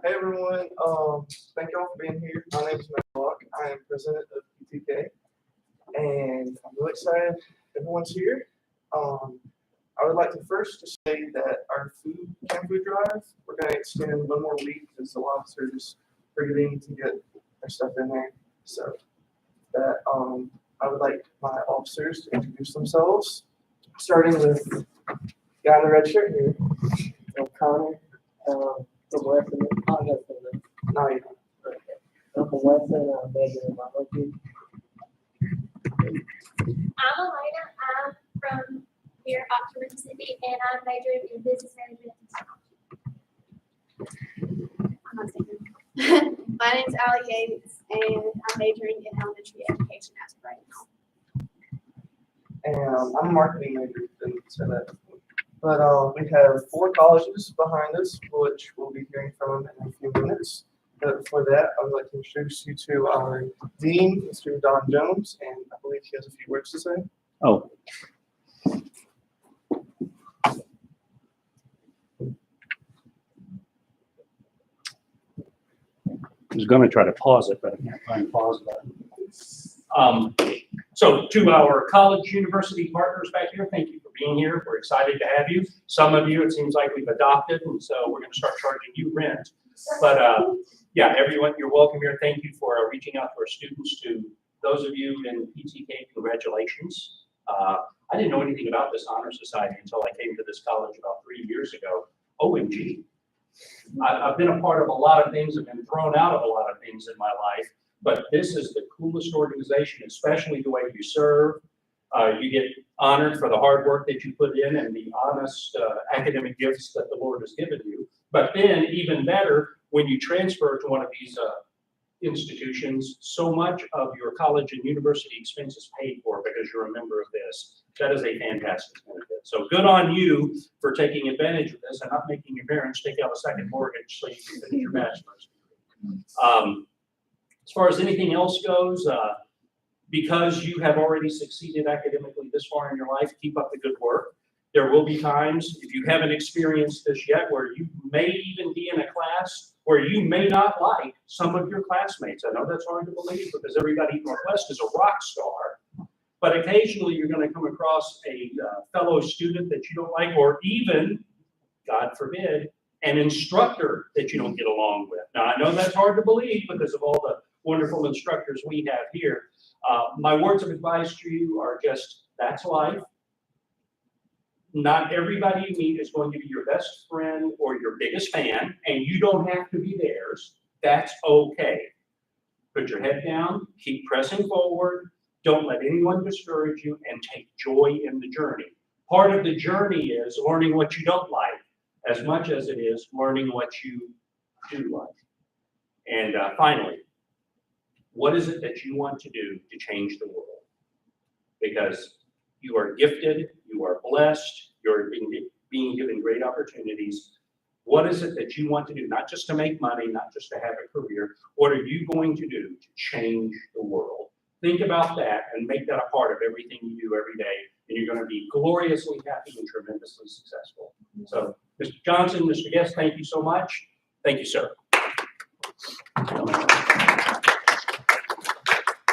Hey everyone, thank y'all for being here. My name is Matt Block. I am president of PTK, and I'm really excited everyone's here. I would like to first just say that our canned food drive, we're going to extend one more week because a lot of us are just forgetting to get our stuff in there. So that I would like my officers to introduce themselves, starting with the guy in the red shirt here. Connor, from Weston. I'll go from the. No, you I'm from Weston. I'm major in biology. I'm Elena. I'm from here, Oxford, Mississippi, and I'm majoring in business management and technology. I'm not saying My name's Allie Yates, and I'm majoring in elementary education as of right now. and I'm a marketing major, didn't say that. But we have 4 colleges behind us, which we'll be hearing from in a few minutes. But before that, I would like to introduce you to our dean, Mr. Don Jones, and I believe he has a few words to say. Oh. I was going to try to pause it, but I can't find the pause button. So to our college university partners back here, thank you for being here. We're excited to have you. Some of you, it seems like we've adopted, and so we're going to start charging you rent. But yeah, everyone, you're welcome here. Thank you for reaching out to our students. To those of you in PTK, congratulations. I didn't know anything about this honor society until I came to this college about 3 years ago. OMG. I've been a part of a lot of things, I've been thrown out of a lot of things in my life, but this is the coolest organization, especially the way you serve. You get honored for the hard work that you put in and the honest academic gifts that the Lord has given you. But then even better, when you transfer to one of these institutions, so much of your college and university expense is paid for because you're a member of this. That is a fantastic benefit. So good on you for taking advantage of this and not making your parents take out a second mortgage so you can finish your bachelor's degree. As far as anything else goes, because you have already succeeded academically this far in your life, keep up the good work. There will be times, if you haven't experienced this yet, where you may even be in a class where you may not like some of your classmates. I know that's hard to believe because everybody at Northwest is a rock star, but occasionally you're going to come across a fellow student that you don't like, or even, God forbid, an instructor that you don't get along with. Now, I know that's hard to believe because of all the wonderful instructors we have here. My words of advice to you are just, that's life. Not everybody you meet is going to be your best friend or your biggest fan, and you don't have to be theirs. That's okay. Put your head down, keep pressing forward, don't let anyone discourage you, and take joy in the journey. Part of the journey is learning what you don't like as much as it is learning what you do like. And finally, what is it that you want to do to change the world? Because you are gifted, you are blessed, you're being given great opportunities. What is it that you want to do? Not just to make money, not just to have a career. What are you going to do to change the world? Think about that and make that a part of everything you do every day, and you're going to be gloriously happy and tremendously successful. So, Mr. Johnson, Mr. Guest, thank you so much. Thank you, sir.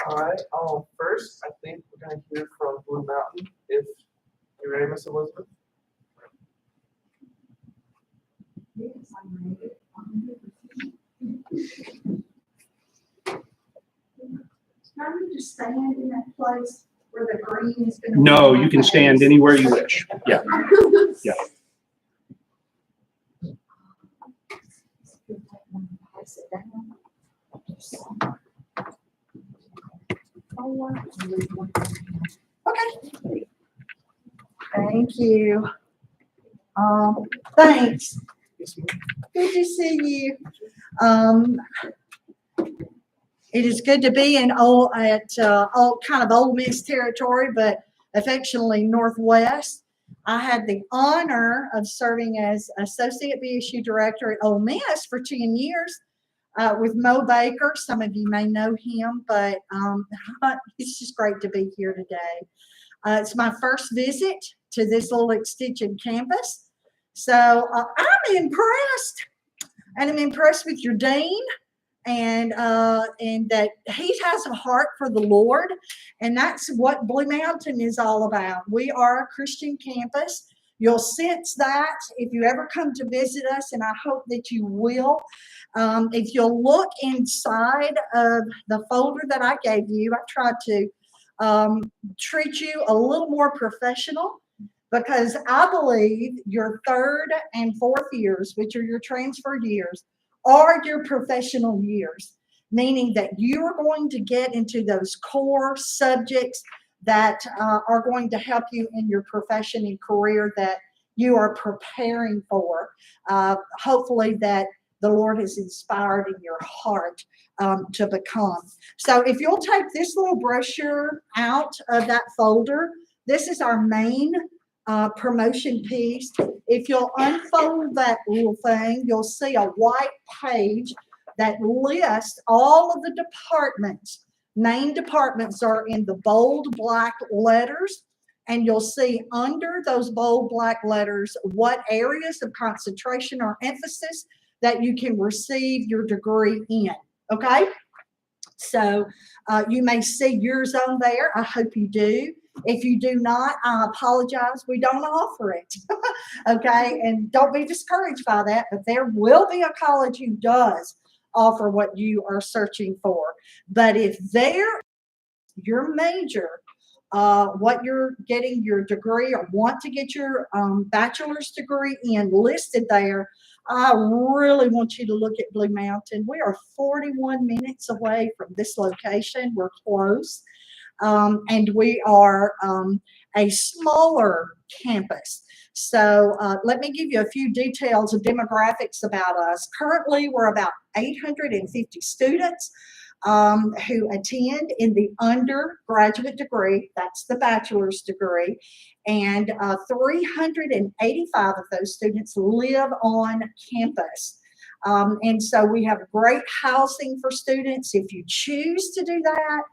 All right, first, I think we're going to hear from Blue Mountain. If you're ready, Miss Elizabeth. Yes, I'm ready. 100%. Can I just stand in that place where the green is going to? No, you can stand anywhere you wish. Yeah. Yeah. Pass it down. Okay. Thank you. Thanks. Yes, ma'am. Good to see you. It is good to be in kind of Ole Miss territory, but affectionately Northwest. I had the honor of serving as Associate BSU Director at Ole Miss for 10 years with Mo Baker. Some of you may know him, but it's just great to be here today. It's my first visit to this little extension campus, so I'm impressed. and I'm impressed with your dean, and that he has a heart for the Lord, and that's what Blue Mountain is all about. We are a Christian campus. You'll sense that if you ever come to visit us, and I hope that you will. If you'll look inside of the folder that I gave you, I tried to treat you a little more professional, because I believe your third and fourth years, which are your transfer years, are your professional years, meaning that you are going to get into those core subjects that are going to help you in your profession and career that you are preparing for. Hopefully that the Lord has inspired in your heart to become. So if you'll take this little brochure out of that folder, this is our main promotion piece. If you'll unfold that little thing, you'll see a white page that lists all of the departments. Main departments are in the bold black letters, and you'll see under those bold black letters what areas of concentration or emphasis that you can receive your degree in. Okay, so you may see yours on there. I hope you do. If you do not, I apologize. We don't offer it. Okay, and don't be discouraged by that, but there will be a college who does offer what you are searching for. But if your major, what you're getting your degree or want to get your bachelor's degree in listed there, I really want you to look at Blue Mountain. We are 41 minutes away from this location. We're close. And we are a smaller campus. So let me give you a few details of demographics about us. Currently, we're about 850 students who attend in the undergraduate degree, that's the bachelor's degree, and 385 of those students live on campus. And so we have great housing for students if you choose to do that.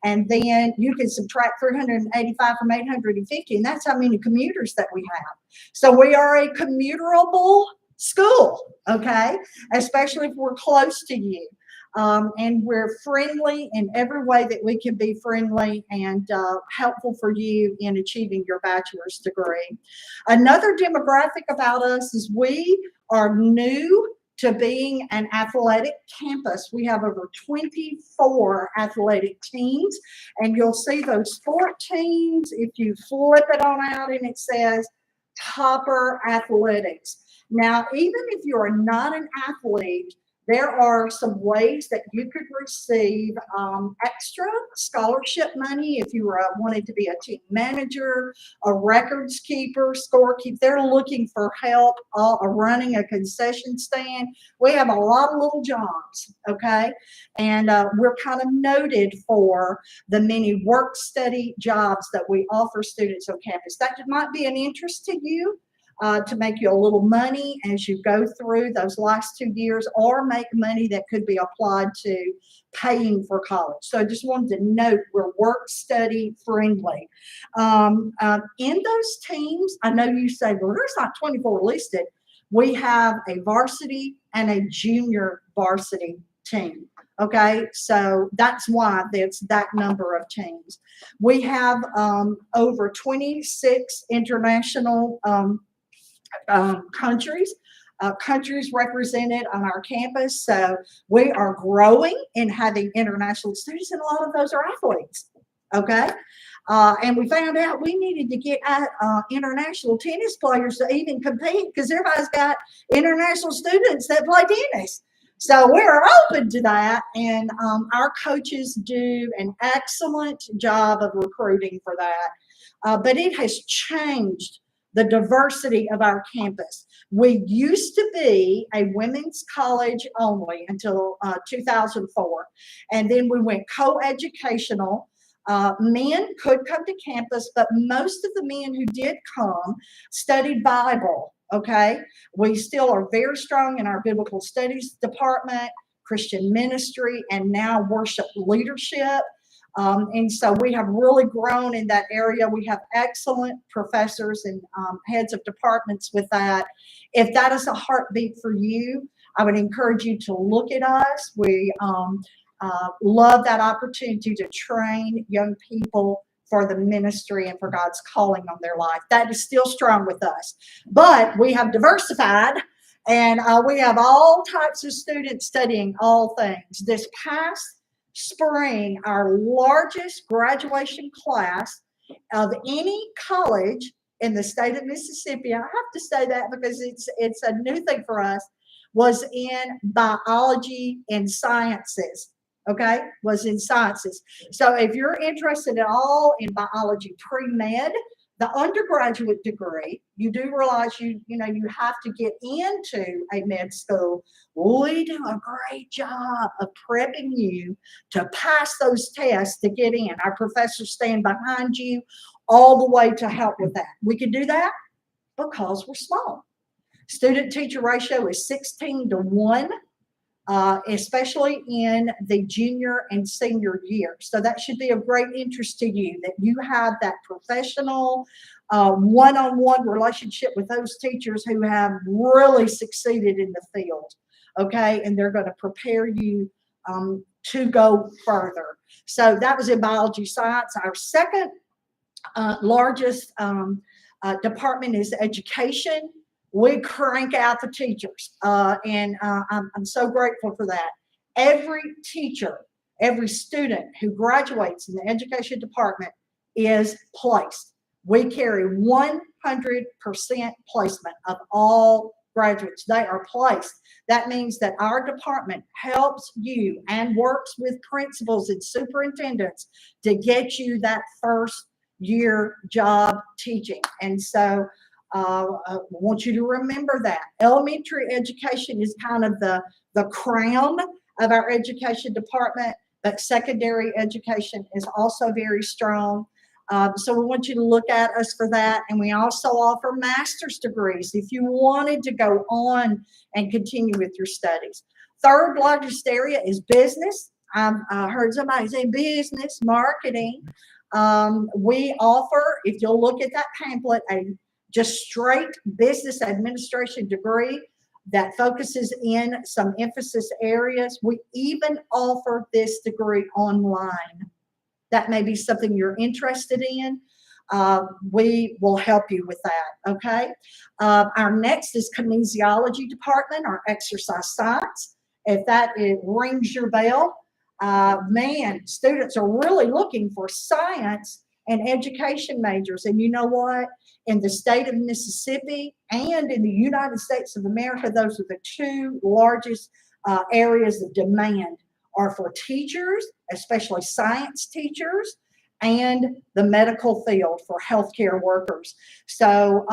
And then you can subtract 385 from 850, and that's how many commuters that we have. So we are a commutable school, okay, especially if we're close to you. And we're friendly in every way that we can be friendly and helpful for you in achieving your bachelor's degree. Another demographic about us is we are new to being an athletic campus. We have over 24 athletic teams, and you'll see those sport teams if you flip it on out and it says Kappa Athletics. Now, even if you are not an athlete, there are some ways that you could receive extra scholarship money if you wanted to be a team manager, a records keeper, scorekeeper. They're looking for help running a concession stand. We have a lot of little jobs, okay? And we're kind of noted for the many work-study jobs that we offer students on campus. That might be an interest to you. To make you a little money as you go through those last 2 years, or make money that could be applied to paying for college. So I just wanted to note we're work study friendly. In those teams, I know you say, well, there's not 24 listed. We have a varsity and a junior varsity team. Okay, so that's why there's that number of teams. We have over 26 international countries represented on our campus. So we are growing in having international students, and a lot of those are athletes. Okay. And we found out we needed to get international tennis players to even compete, because everybody's got international students that play tennis. So we're open to that, and our coaches do an excellent job of recruiting for that. But it has changed the diversity of our campus. We used to be a women's college only until 2004. And then we went co-educational. Men could come to campus, but most of the men who did come studied Bible, okay? We still are very strong in our biblical studies department, Christian ministry, and now worship leadership. And so we have really grown in that area. We have excellent professors and heads of departments with that. If that is a heartbeat for you, I would encourage you to look at us. We love that opportunity to train young people for the ministry and for God's calling on their life. That is still strong with us. But we have diversified, and we have all types of students studying all things. This past spring, our largest graduation class of any college in the state of Mississippi, I have to say that because it's a new thing for us, was in biology and sciences. Okay, was in sciences. So if you're interested at all in biology pre-med, the undergraduate degree, you do realize you have to get into a med school. We do a great job of prepping you to pass those tests to get in. Our professors stand behind you all the way to help with that. We can do that because we're small. Student-teacher ratio is 16-1. Especially in the junior and senior year. So that should be of great interest to you, that you have that professional one-on-one relationship with those teachers who have really succeeded in the field, okay? And they're going to prepare you to go further. So that was in biology science. Our second largest department is education. We crank out the teachers, and I'm so grateful for that. Every teacher, every student who graduates in the education department is placed. We carry 100% placement of all graduates. They are placed. That means that our department helps you and works with principals and superintendents to get you that first year job teaching. And so I want you to remember that. Elementary education is kind of the crown of our education department, but secondary education is also very strong. So we want you to look at us for that. And we also offer master's degrees if you wanted to go on and continue with your studies. Third largest area is business. I heard somebody say business, marketing. We offer, if you'll look at that pamphlet, a just straight business administration degree that focuses in some emphasis areas. We even offer this degree online. That may be something you're interested in. We will help you with that, okay? Our next is kinesiology department, or exercise science. If that rings your bell, man, students are really looking for science and education majors. And you know what? In the state of Mississippi and in the United States of America, those are the two largest areas of demand are for teachers, especially science teachers, and the medical field for healthcare workers. So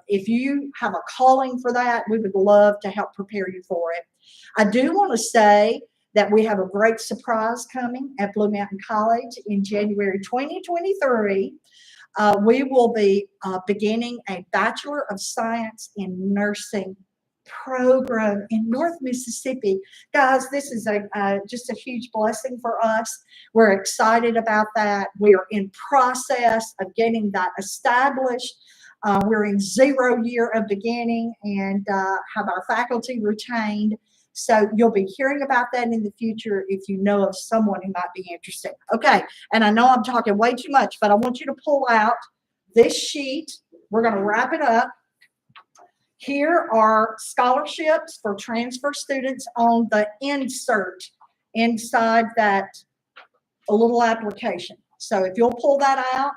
if you have a calling for that, we would love to help prepare you for it. I do want to say that we have a great surprise coming at Blue Mountain College in January 2023. We will be beginning a Bachelor of Science in Nursing program in North Mississippi. Guys, this is just a huge blessing for us. We're excited about that. We are in process of getting that established. We're in 0 year of beginning and have our faculty retained. So you'll be hearing about that in the future if you know of someone who might be interested. Okay, and I know I'm talking way too much, but I want you to pull out this sheet. We're going to wrap it up. Here are scholarships for transfer students on the insert inside that little application. So if you'll pull that out,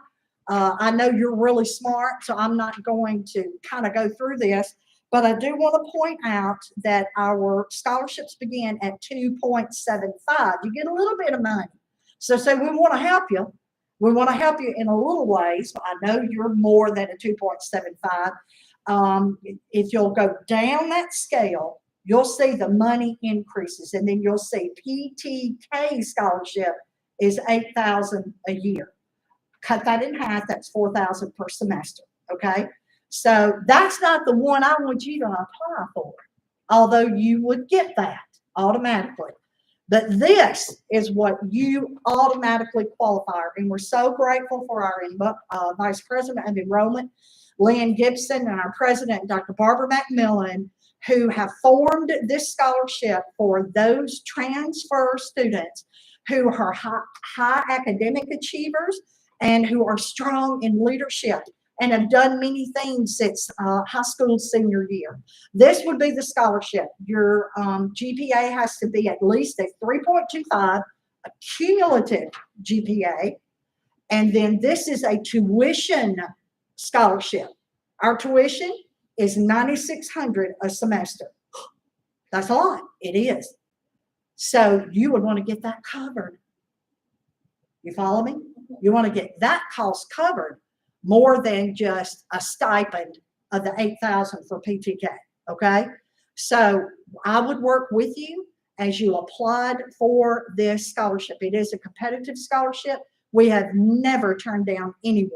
I know you're really smart, so I'm not going to kind of go through this. But I do want to point out that our scholarships begin at 2.75. You get a little bit of money. So say we want to help you. We want to help you in a little ways. I know you're more than a 2.75. If you'll go down that scale, you'll see the money increases. And then you'll see PTK scholarship is $8,000 a year. Cut that in half, that's $4,000 per semester. Okay. So that's not the one I want you to apply for, although you would get that automatically. But this is what you automatically qualify. And we're so grateful for our Vice President of Enrollment, Lynn Gibson, and our President, Dr. Barbara McMillan, who have formed this scholarship for those transfer students who are high academic achievers and who are strong in leadership and have done many things since high school senior year. This would be the scholarship. Your GPA has to be at least a 3.25, a cumulative GPA, and then this is a tuition scholarship. Our tuition is $9,600 a semester. That's a lot. It is. So you would want to get that covered. You follow me? You want to get that cost covered more than just a stipend of the $8,000 for PTK. Okay. So I would work with you as you applied for this scholarship. It is a competitive scholarship. We have never turned down anyone.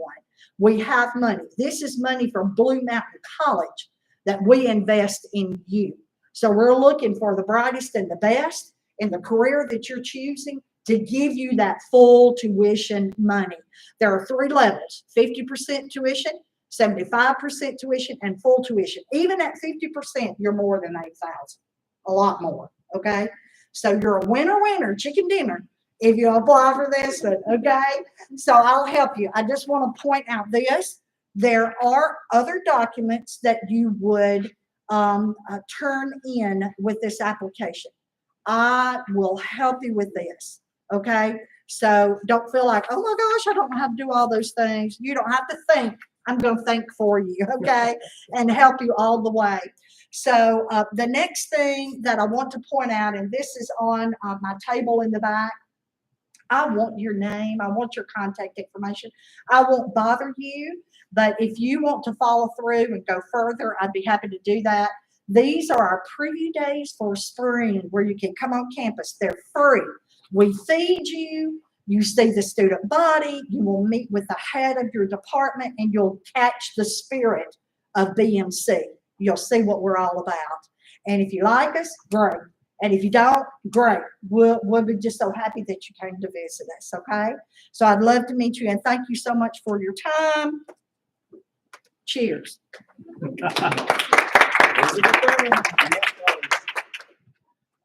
We have money. This is money from Blue Mountain College that we invest in you. So we're looking for the brightest and the best in the career that you're choosing to give you that full tuition money. There are 3 levels: 50% tuition, 75% tuition, and full tuition. Even at 50%, you're more than $8,000, a lot more. Okay, so you're a winner, chicken dinner if you apply for this one. Okay, so I'll help you. I just want to point out this: there are other documents that you would turn in with this application. I will help you with this. Okay, so don't feel like, oh my gosh, I don't know how to do all those things. You don't have to think. I'm going to think for you, okay, and help you all the way. So the next thing that I want to point out, and this is on my table in the back, I want your name. I want your contact information. I won't bother you, but if you want to follow through and go further, I'd be happy to do that. These are our preview days for spring where you can come on campus. They're free. We feed you. You see the student body. You will meet with the head of your department, and you'll catch the spirit of BMC. You'll see what we're all about. And if you like us, great. And if you don't, great. We'll be just so happy that you came to visit us, okay? So I'd love to meet you, and thank you so much for your time. Cheers.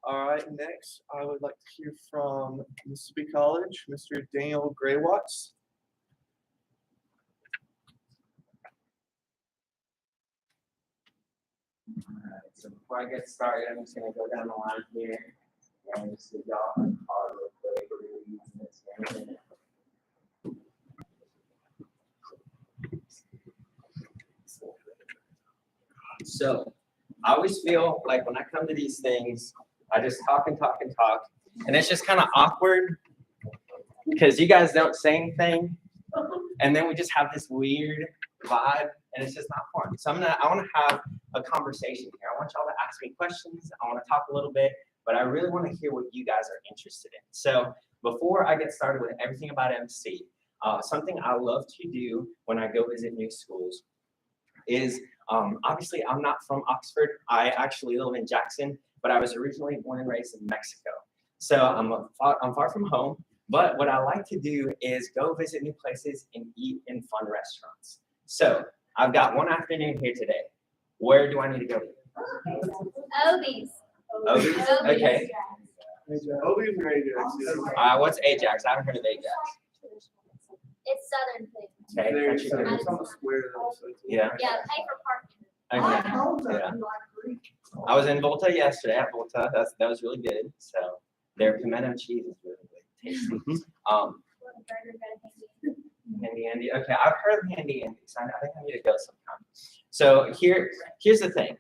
All right, next, I would like to hear from Mississippi College, Mr. Daniel Graywatts. Alright, so before I get started, I'm just gonna go down the line here and just give y'all a card real quick. We're gonna be using this here in a minute. So I always feel like when I come to these things, I just talk and talk and talk, and it's just kind of awkward because you guys don't say anything, and then we just have this weird vibe, and it's just not fun. So I want to have a conversation here. I want y'all to ask me questions. I want to talk a little bit, but I really want to hear what you guys are interested in. So before I get started with everything about MC, something I love to do when I go visit new schools is, obviously I'm not from Oxford. I actually live in Jackson, but I was originally born and raised in Mexico. So I'm far from home, but what I like to do is go visit new places and eat in fun restaurants. So I've got one afternoon here today. Where do I need to go? Obies. Obies? Okay. Obies or Ajax? What's Ajax? I haven't heard of Ajax. It's Southern food. Okay. There's country food. it's on the square though, so it's- Yeah. Yeah, pay for parking. Okay. Yeah. I was in Volta yesterday at Volta. That was really good. So their pimento cheese is really good. Tasty. Handy Andy. Okay, I've heard of Handy Andy, so I think I need to go sometime. So here's the thing.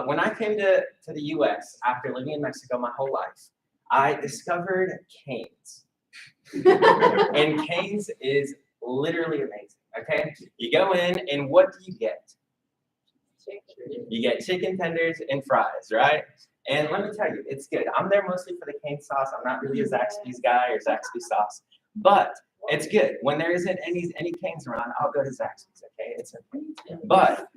When I came to the U.S. after living in Mexico my whole life, I discovered Cane's. And Cane's is literally amazing. Okay, you go in and what do you get? You get chicken tenders and fries, right? And let me tell you, it's good. I'm there mostly for the cane sauce. I'm not really a Zaxby's guy or Zaxby sauce, but it's good. When there isn't any canes around, I'll go to Zaxby's. Okay, it's okay. But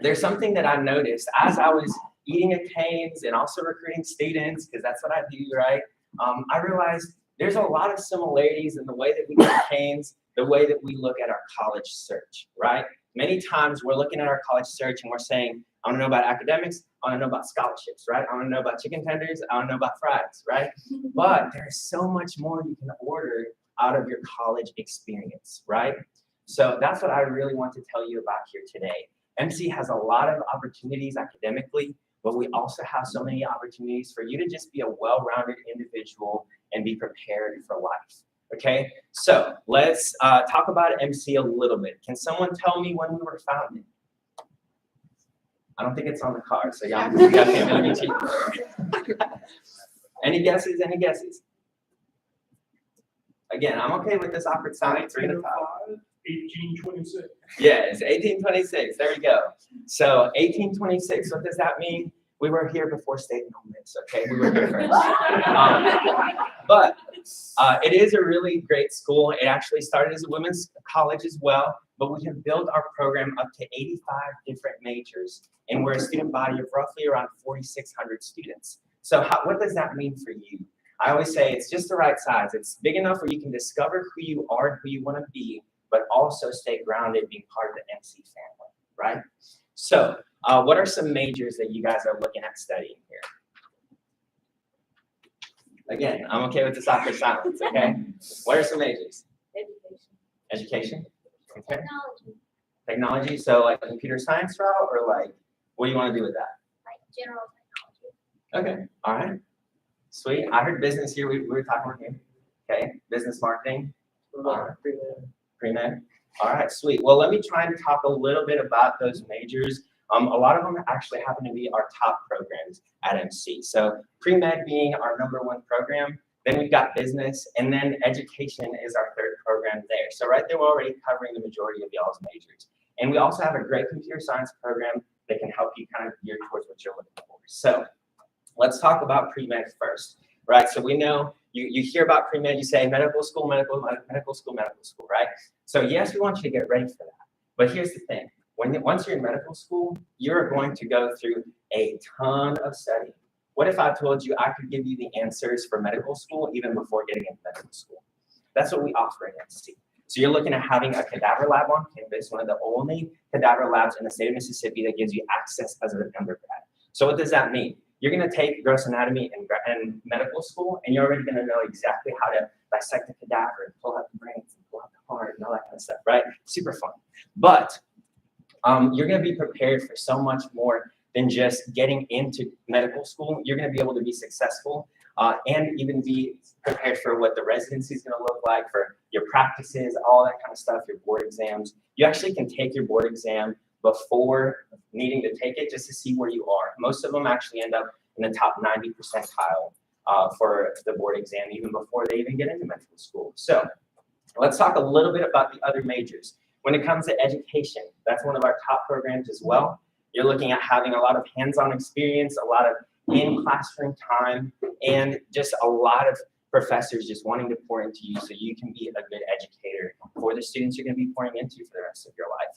there's something that I noticed as I was eating at Cane's and also recruiting students, because that's what I do, right? I realized there's a lot of similarities in the way that we look at Cane's, the way that we look at our college search, right? Many times we're looking at our college search and we're saying, I want to know about academics. I want to know about scholarships, right? I want to know about chicken tenders. I want to know about fries, right? But there's so much more you can order out of your college experience, right? So that's what I really want to tell you about here today. MC has a lot of opportunities academically, but we also have so many opportunities for you to just be a well-rounded individual and be prepared for life. Okay, so let's talk about MC a little bit. Can someone tell me when we were founded? I don't think it's on the card, so y'all can't really cheat. Any guesses? Any guesses? Again, I'm okay with this awkward silence. We're gonna talk. 1826. Yeah, it's 1826. There we go. So 1826. What does that mean? We were here before State and Ole Miss. Okay, we were here first. But it is a really great school. It actually started as a women's college as well, but we have built our program up to 85 different majors, and we're a student body of roughly around 4,600 students. So what does that mean for you? I always say it's just the right size. It's big enough where you can discover who you are and who you want to be, but also stay grounded, being part of the MC family, right? So what are some majors that you guys are looking at studying here? Again, I'm okay with this awkward silence, okay? What are some majors? Education? Okay. Technology, so like computer science route, or like, what do you want to do with that? Like general technology. Okay, all right. Sweet. I heard business here, we were talking about here. Okay, business marketing. Pre-med. All right, sweet. Well, let me try and talk a little bit about those majors. A lot of them actually happen to be our top programs at MC. So pre-med being our #1 program, then we've got business, and then education is our third program there. So right there, we're already covering the majority of y'all's majors. And we also have a great computer science program that can help you kind of gear towards what you're looking for. So let's talk about pre-med first, right? So we know you hear about pre-med, you say medical school, medical school, right? So yes, we want you to get ready for that. But here's the thing. Once you're in medical school, you're going to go through a ton of studying. What if I told you I could give you the answers for medical school even before getting into medical school? That's what we offer at MC. So you're looking at having a cadaver lab on campus, one of the only cadaver labs in the state of Mississippi that gives you access as an undergrad. So what does that mean? You're going to take gross anatomy in medical school, and you're already going to know exactly how to dissect the cadaver and pull out the brains and pull out the heart and all that kind of stuff, right? Super fun. But you're going to be prepared for so much more than just getting into medical school. You're going to be able to be successful and even be prepared for what the residency is going to look like, for your practices, all that kind of stuff, your board exams. You actually can take your board exam before needing to take it just to see where you are. Most of them actually end up in the top 90 percentile for the board exam, even before they even get into medical school. So let's talk a little bit about the other majors. When it comes to education, that's one of our top programs as well. You're looking at having a lot of hands-on experience, a lot of in-classroom time, and just a lot of professors just wanting to pour into you so you can be a good educator for the students you're going to be pouring into for the rest of your life.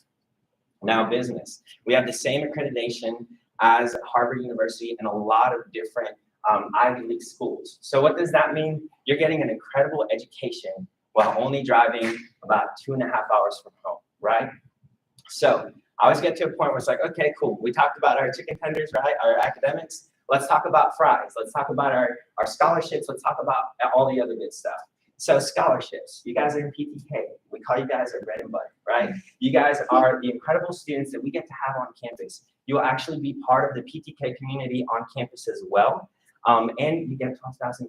Now, business. We have the same accreditation as Harvard University and a lot of different Ivy League schools. So what does that mean? You're getting an incredible education while only driving about 2.5 hours from home, right? So I always get to a point where it's like, okay, cool. We talked about our chicken tenders, right? Our academics. Let's talk about fries. Let's talk about our scholarships. Let's talk about all the other good stuff. So scholarships, you guys are in PTK. We call you guys our bread and butter, right? You guys are the incredible students that we get to have on campus. You will actually be part of the PTK community on campus as well. And you get $12,500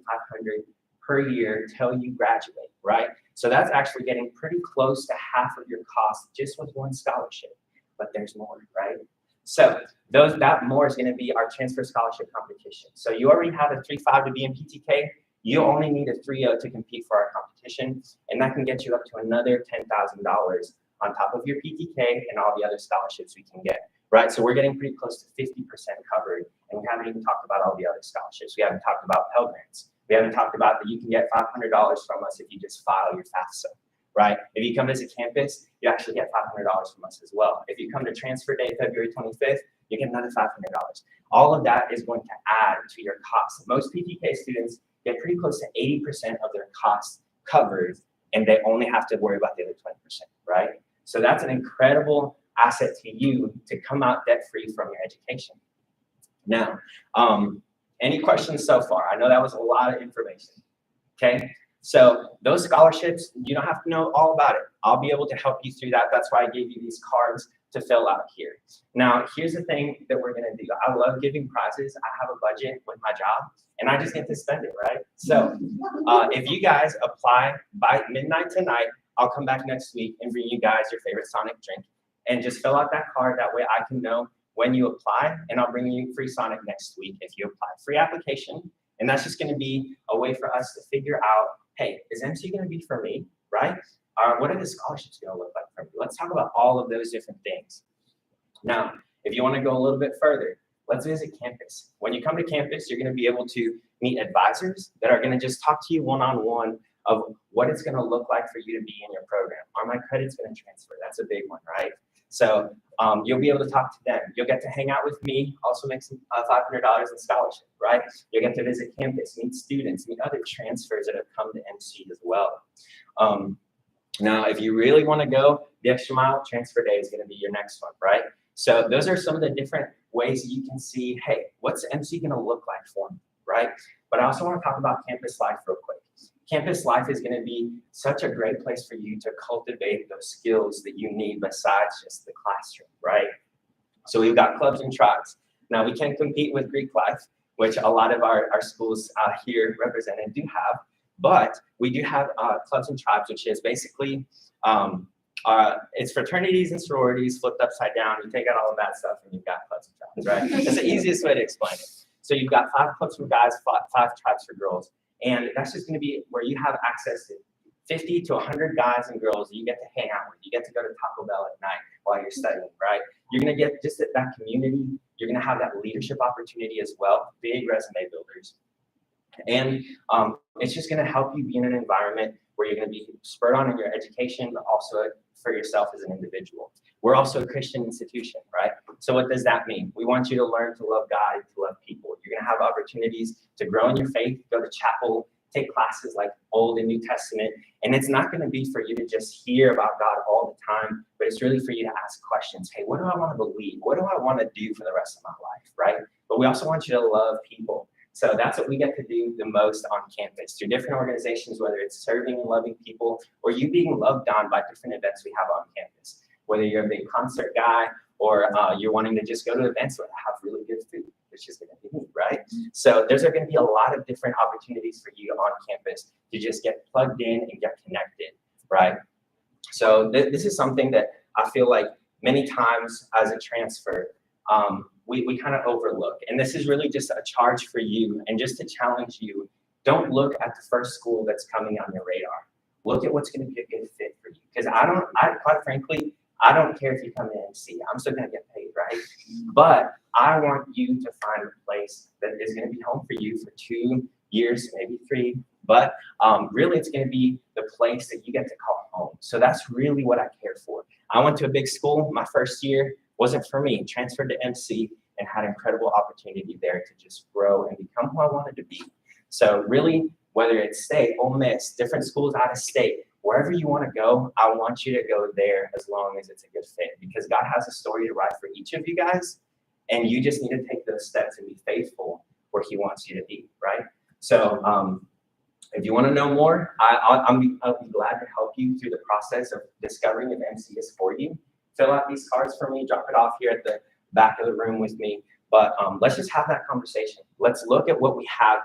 per year till you graduate, right? So that's actually getting pretty close to half of your cost just with one scholarship, but there's more, right? So that more is gonna be our transfer scholarship competition. So you already have a 3.5 to be in PTK. You only need a 3.0 to compete for our competition, and that can get you up to another $10,000 on top of your PTK and all the other scholarships we can get, right? So we're getting pretty close to 50% covered, and we haven't even talked about all the other scholarships. We haven't talked about Pell Grants. We haven't talked about that you can get $500 from us if you just file your FAFSA, right? If you come visit campus, you actually get $500 from us as well. If you come to transfer day, February 25th, you get another $500. All of that is going to add to your costs. Most PTK students get pretty close to 80% of their costs covered, and they only have to worry about the other 20%, right? So that's an incredible asset to you to come out debt-free from your education. Now, any questions so far? I know that was a lot of information, okay? So those scholarships, you don't have to know all about it. I'll be able to help you through that. That's why I gave you these cards to fill out here. Now, here's the thing that we're gonna do. I love giving prizes. I have a budget with my job, and I just get to spend it, right? So if you guys apply by midnight tonight, I'll come back next week and bring you guys your favorite Sonic drink. And just fill out that card. That way I can know when you apply, and I'll bring you free Sonic next week if you apply. Free application, and that's just gonna be a way for us to figure out, hey, is MC gonna be for me, right? What are the scholarships gonna look like for me? Let's talk about all of those different things. Now, if you wanna go a little bit further, let's visit campus. When you come to campus, you're gonna be able to meet advisors that are gonna just talk to you one-on-one of what it's gonna look like for you to be in your program. Are my credits gonna transfer? That's a big one, right? So you'll be able to talk to them. You'll get to hang out with me, also make some $500 in scholarship, right? You'll get to visit campus, meet students, meet other transfers that have come to MC as well. Now, if you really want to go the extra mile, transfer day is going to be your next one, right? So those are some of the different ways you can see, hey, what's MC going to look like for me, right? But I also want to talk about campus life real quick. Campus life is going to be such a great place for you to cultivate those skills that you need besides just the classroom, right? So we've got clubs and tribes. Now we can't compete with Greek life, which a lot of our schools here represented do have, but we do have clubs and tribes, which is basically, it's fraternities and sororities flipped upside down. You take out all of that stuff and you've got clubs and tribes, right? That's the easiest way to explain it. So you've got 5 clubs for guys, 5 tribes for girls. And that's just going to be where you have access to 50 to 100 guys and girls that you get to hang out with. You get to go to Taco Bell at night while you're studying, right? You're going to get just that community. You're going to have that leadership opportunity as well, big resume builders. And it's just going to help you be in an environment where you're going to be spurred on in your education, but also for yourself as an individual. We're also a Christian institution, right? So what does that mean? We want you to learn to love God and to love people. You're going to have opportunities to grow in your faith, go to chapel, take classes like Old and New Testament. And it's not going to be for you to just hear about God all the time, but it's really for you to ask questions. Hey, what do I want to believe? What do I want to do for the rest of my life, right? But we also want you to love people. So that's what we get to do the most on campus through different organizations, whether it's serving and loving people or you being loved on by different events we have on campus. Whether you're a big concert guy or you're wanting to just go to events that have really good food, which is going to be neat, right? So there's going to be a lot of different opportunities for you on campus to just get plugged in and get connected, right? So this is something that I feel like many times as a transfer, we kind of overlook. And this is really just a charge for you and just to challenge you. Don't look at the first school that's coming on your radar. Look at what's going to be a good fit for you. Because quite frankly, I don't care if you come in and see. I'm still going to get paid, right? But I want you to find a place that is going to be home for you for 2 years, maybe 3. But really, it's going to be the place that you get to call home. So that's really what I care for. I went to a big school. My first year wasn't for me. Transferred to MC and had incredible opportunity there to just grow and become who I wanted to be. So really, whether it's state, Ole Miss, different schools out of state, wherever you want to go, I want you to go there as long as it's a good fit because God has a story to write for each of you guys. And you just need to take those steps and be faithful where he wants you to be, right? So if you want to know more, I'll be glad to help you through the process of discovering if MC is for you. Fill out these cards for me, drop it off here at the back of the room with me. But let's just have that conversation. Let's look at what we have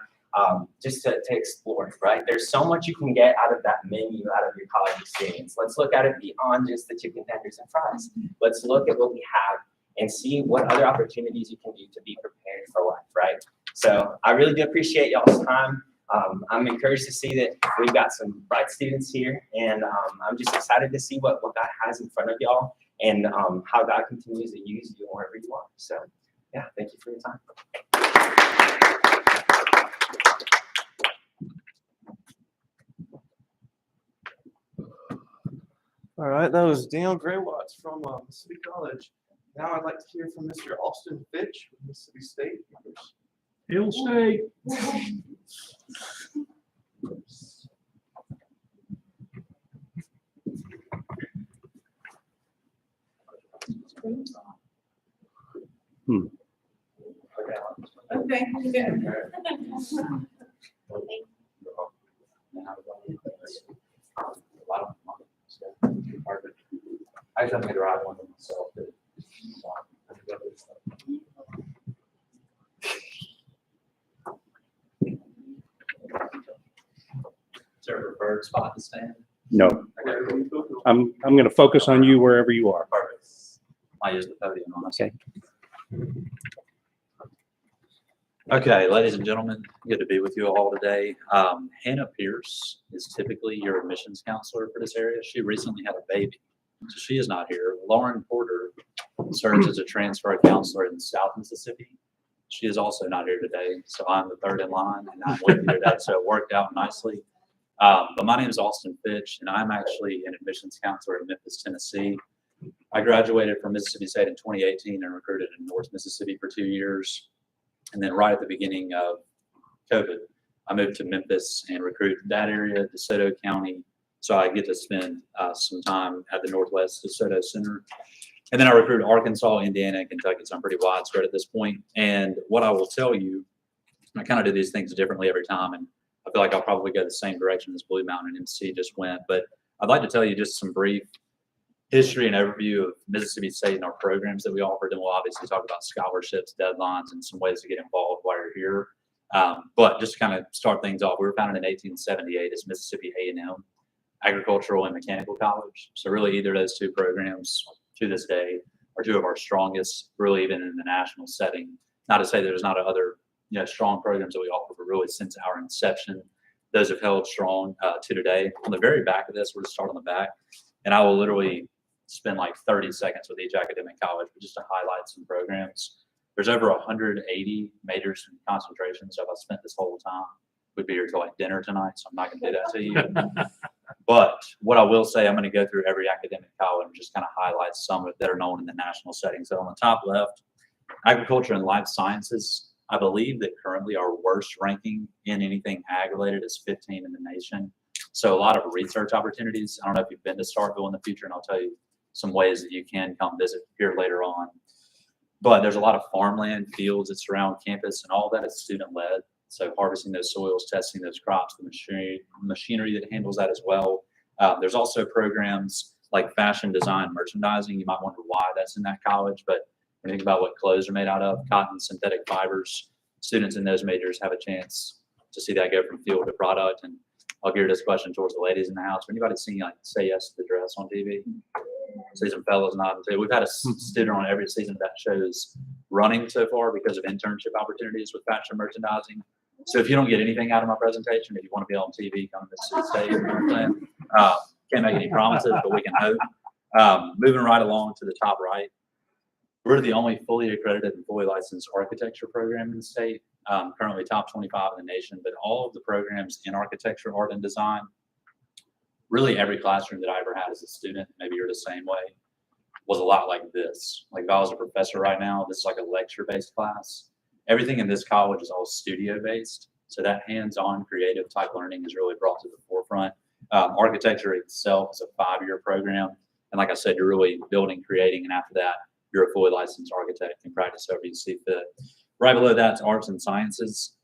just to explore, right? There's so much you can get out of that menu, out of your college experience. Let's look at it beyond just the chicken tenders and fries. Let's look at what we have and see what other opportunities you can do to be prepared for life, right? So I really do appreciate y'all's time. I'm encouraged to see that we've got some bright students here, and I'm just excited to see what God has in front of y'all and how God continues to use you wherever you are. So yeah, thank you for your time. All right, that was Daniel Graywatts from Mississippi College. Now I'd like to hear from Mr. Austin Fitch from Mississippi State. Hill State. Okay, good. I just haven't made the right one myself. Is there a preferred spot to stand? No, Okay, cool. I'm going to focus on you wherever you are. Perfect. I use the podium on Okay. Okay, ladies and gentlemen, good to be with you all today. Hannah Pierce is typically your admissions counselor for this area. She recently had a baby, so she is not here. Lauren Porter serves as a transfer counselor in South Mississippi. She is also not here today, so I'm the third in line, and I'm with you today, so it worked out nicely. But my name is Austin Fitch, and I'm actually an admissions counselor in Memphis, Tennessee. I graduated from Mississippi State in 2018 and recruited in North Mississippi for 2 years. And then right at the beginning of COVID, I moved to Memphis and recruited that area, DeSoto County. So I get to spend some time at the Northwest DeSoto Center. And then I recruited Arkansas, Indiana, and Kentucky. So I'm pretty widespread at this point. And what I will tell you, I kind of do these things differently every time. And I feel like I'll probably go the same direction as Blue Mountain and MC just went. But I'd like to tell you just some brief history and overview of Mississippi State and our programs that we offer. Then we'll obviously talk about scholarships, deadlines, and some ways to get involved while you're here. But just to kind of start things off, we were founded in 1878 as Mississippi A&M Agricultural and Mechanical College. So really either of those two programs to this day are two of our strongest, really even in the national setting. Not to say there's not other strong programs that we offer, but really since our inception, those have held strong to today. On the very back of this, we'll just start on the back, and I will literally spend like 30 seconds with each academic college, but just to highlight some programs. There's over 180 majors and concentrations. So if I spent this whole time, we'd be here till like dinner tonight, so I'm not going to do that to you. But what I will say, I'm going to go through every academic college and just kind of highlight some that are known in the national setting. So on the top left, agriculture and life sciences. I believe that currently our worst ranking in anything ag related is 15 in the nation. So a lot of research opportunities. I don't know if you've been to Starkville in the future, and I'll tell you some ways that you can come visit here later on. But there's a lot of farmland, fields that surround campus, and all that is student-led. So harvesting those soils, testing those crops, the machinery that handles that as well. There's also programs like fashion design, merchandising. You might wonder why that's in that college, but when you think about what clothes are made out of, cotton, synthetic fibers, students in those majors have a chance to see that go from field to product. And I'll gear this question towards the ladies in the house. Anybody seen like Say Yes to the Dress on TV? See some fellas nodding too. We've had a student on every season of that show's running so far because of internship opportunities with fashion merchandising. So if you don't get anything out of my presentation, if you want to be on TV, come to Mississippi State. Can't make any promises, but we can hope. Moving right along to the top right, we're the only fully accredited and fully licensed architecture program in the state. Currently top 25 in the nation, but all of the programs in architecture, art, and design, really every classroom that I ever had as a student, maybe you're the same way, was a lot like this. Like if I was a professor right now, this is like a lecture-based class. Everything in this college is all studio-based. So that hands-on creative type learning is really brought to the forefront. Architecture itself is a 5-year program. And like I said, you're really building, creating, and after that, you're a fully licensed architect and practice over you see fit. Right below that's arts and sciences.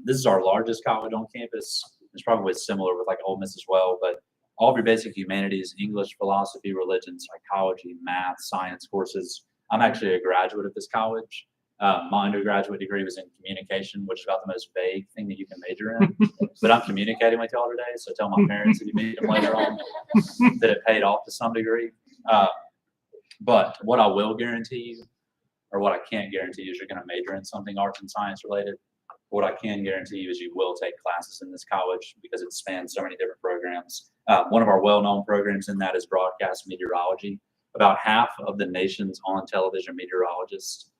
This is our largest college on campus. It's probably similar with like Ole Miss as well, but all of your basic humanities, English, philosophy, religion, psychology, math, science courses. I'm actually a graduate of this college. My undergraduate degree was in communication, which is about the most vague thing that you can major in. But I'm communicating with y'all today, so tell my parents if you meet them later on that it paid off to some degree. But what I will guarantee you, or what I can't guarantee you, is you're going to major in something arts and science related. What I can guarantee you is you will take classes in this college because it spans so many different programs. One of our well-known programs in that is broadcast meteorology. About half of the nation's on-television meteorologists